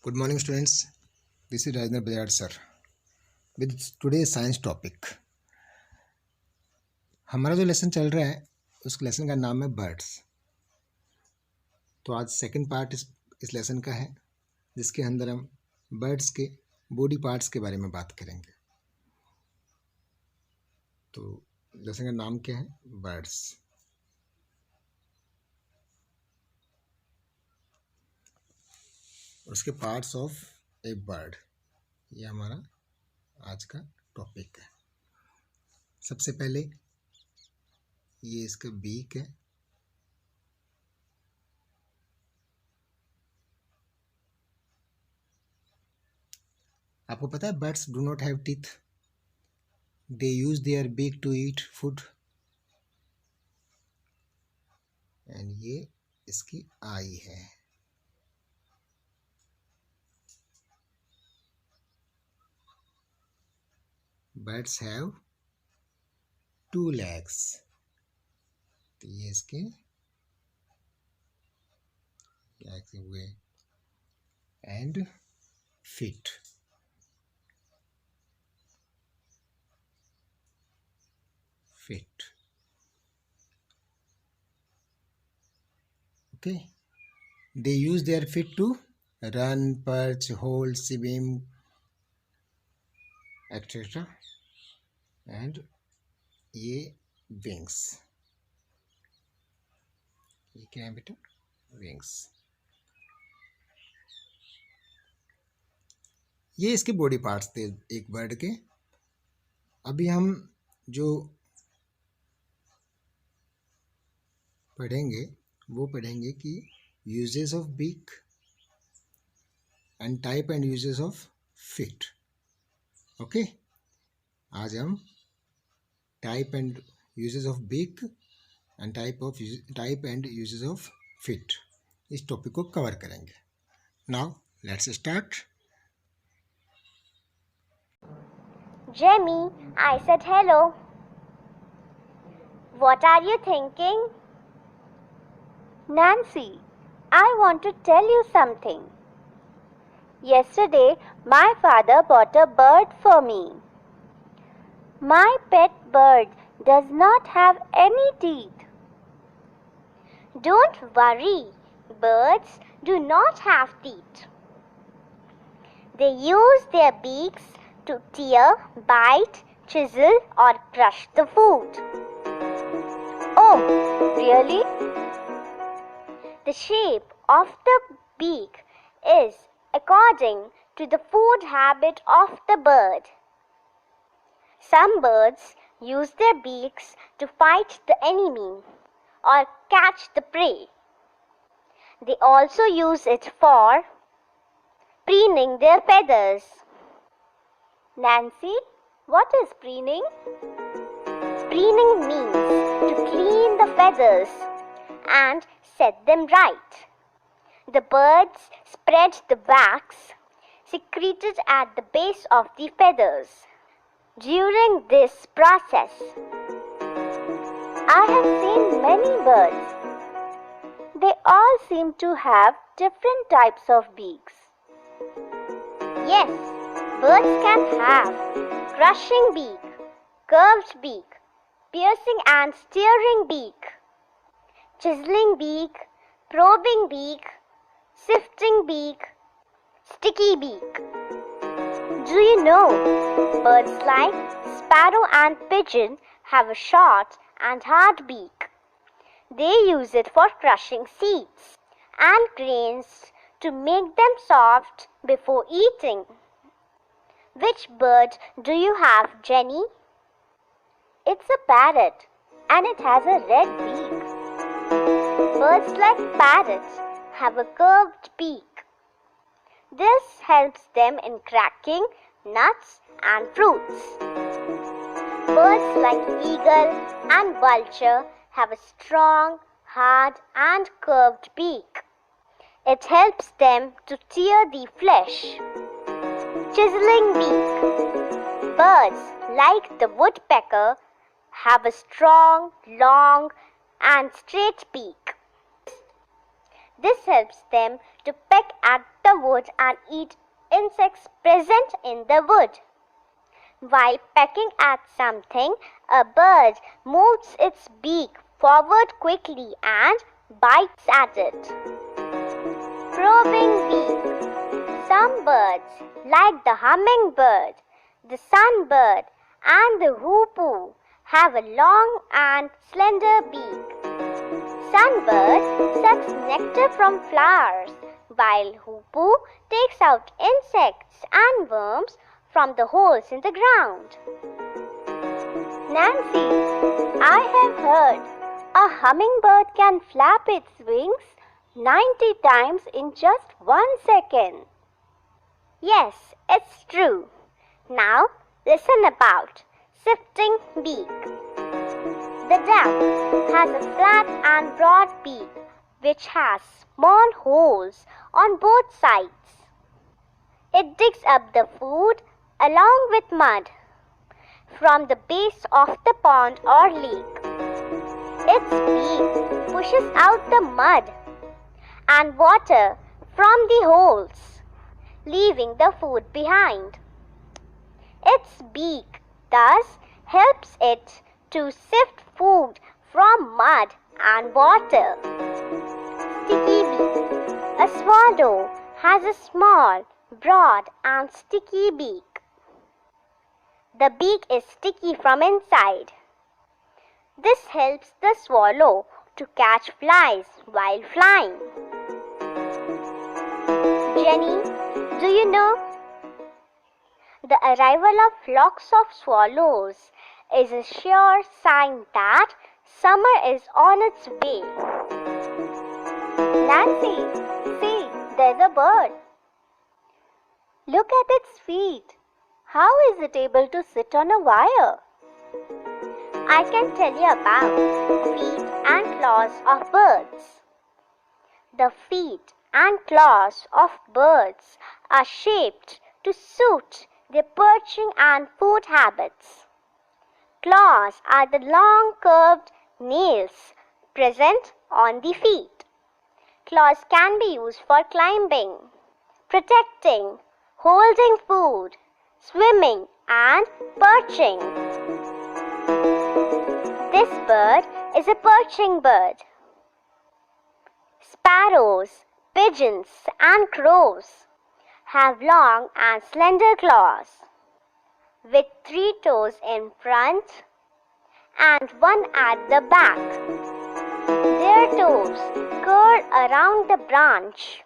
Good morning students, this is Rajendra Bajad sir with today's science topic। हमारा जो lesson चल रहा है उस लेसन का नाम है बर्ड्स। तो आज सेकंड पार्ट इस लेसन का है जिसके अंदर हम बर्ड्स के बॉडी पार्ट्स के बारे में बात करेंगे। तो लेसन का नाम क्या है? बर्ड्स। उसके पार्ट्स ऑफ ए बर्ड, ये हमारा आज का टॉपिक है। सबसे पहले ये इसका बीक है, आपको पता है birds do not have teeth, they use their beak to eat food. And ये इसकी आई है। Birds have 2 legs, तो ये इसके legs हुए and feet। Okay, they use their feet to run, perch, hold, swim, etc. And ये wings, ये क्या है बेटा? विंग्स। ये इसके बॉडी पार्ट्स थे एक बर्ड के। अभी हम जो पढ़ेंगे वो पढ़ेंगे कि uses of beak and type and uses of feet. Okay, आज हम type and uses of beak and type and uses of feet, इस टॉपिक को कवर करेंगे। Now let's start. Jemmy, I said hello. What are you thinking? Nancy, I want to tell you something. Yesterday, my father bought a bird for me. My pet bird does not have any teeth. Don't worry, birds do not have teeth. They use their beaks to tear, bite, chisel, or crush the food. Oh, really? The shape of the beak is according to the food habit of the bird. Some birds use their beaks to fight the enemy or catch the prey. They also use it for preening their feathers. Nancy, what is preening? Preening means to clean the feathers and set them right. The birds spread the wax secreted at the base of the feathers. During this process, I have seen many birds. They all seem to have different types of beaks. Yes, birds can have crushing beak, curved beak, piercing and steering beak, chiseling beak, probing beak, sifting beak, sticky beak. Do you know, birds like sparrow and pigeon have a short and hard beak. They use it for crushing seeds and grains to make them soft before eating. Which bird do you have, Jenny? It's a parrot and it has a red beak. Birds like parrots have a curved beak. This helps them in cracking nuts and fruits. Birds like eagle and vulture have a strong, hard and curved beak. It helps them to tear the flesh. Chiseling beak. Birds like the woodpecker have a strong, long and straight beak. This helps them to peck at the wood and eat insects present in the wood. While pecking at something, a bird moves its beak forward quickly and bites at it. Probing beak. Some birds, like the hummingbird, the sunbird, and the hoopoo, have a long and slender beak. Sunbird sucks nectar from flowers, while hoopoo takes out insects and worms from the holes in the ground. Nancy, I have heard a hummingbird can flap its wings 90 times in just 1 second. Yes, it's true. Now, listen about sifting beak. The duck has a flat and broad beak which has small holes on both sides. It digs up the food along with mud from the base of the pond or lake. Its beak pushes out the mud and water from the holes, leaving the food behind. Its beak thus helps it to sift food from mud and water. Sticky beak. A swallow has a small, broad and sticky beak. The beak is sticky from inside. This helps the swallow to catch flies while flying. Jenny, do you know? The arrival of flocks of swallows is a sure sign that summer is on its way. Nancy, see, there's a bird. Look at its feet. How is it able to sit on a wire? I can tell you about feet and claws of birds. The feet and claws of birds are shaped to suit their perching and food habits. Claws are the long curved nails present on the feet. Claws can be used for climbing, protecting, holding food, swimming and perching. This bird is a perching bird. Sparrows, pigeons and crows have long and slender claws with 3 toes in front and 1 at the back. Their toes curl around the branch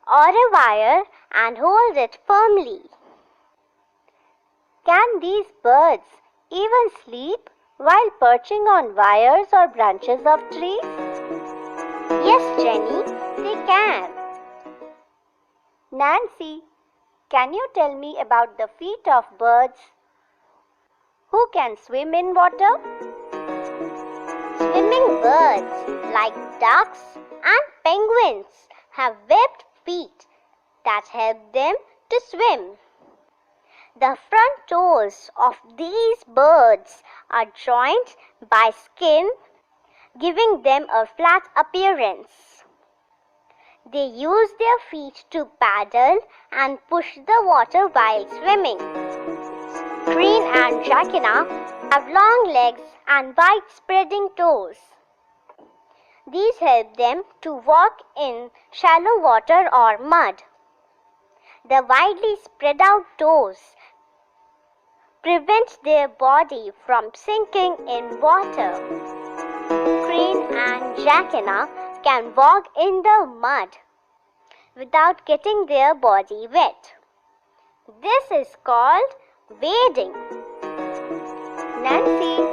or a wire and hold it firmly. Can these birds even sleep while perching on wires or branches of trees? Yes, Jenny, they can. Nancy, can you tell me about the feet of birds who can swim in water? Swimming birds like ducks and penguins have webbed feet that help them to swim. The front toes of these birds are joined by skin, giving them a flat appearance. They use their feet to paddle and push the water while swimming. Crane and jacana have long legs and wide spreading toes. These help them to walk in shallow water or mud. The widely spread out toes prevent their body from sinking in water. Crane and jacana can walk in the mud without getting their body wet. This is called wading. Nancy,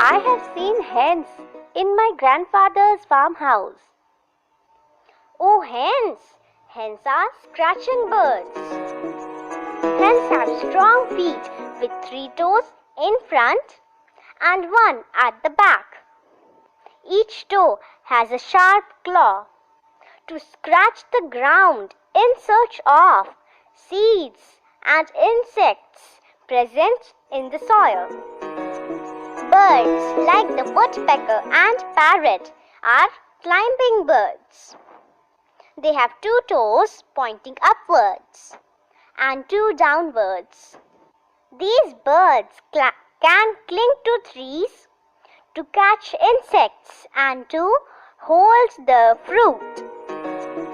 I have seen hens in my grandfather's farmhouse. Oh, hens! Hens are scratching birds. Hens have strong feet with 3 toes in front and 1 at the back. Each toe has a sharp claw to scratch the ground in search of seeds and insects present in the soil. Birds like the woodpecker and parrot are climbing birds. They have 2 toes pointing upwards and 2 downwards. These birds can cling to trees to catch insects and to hold the fruit.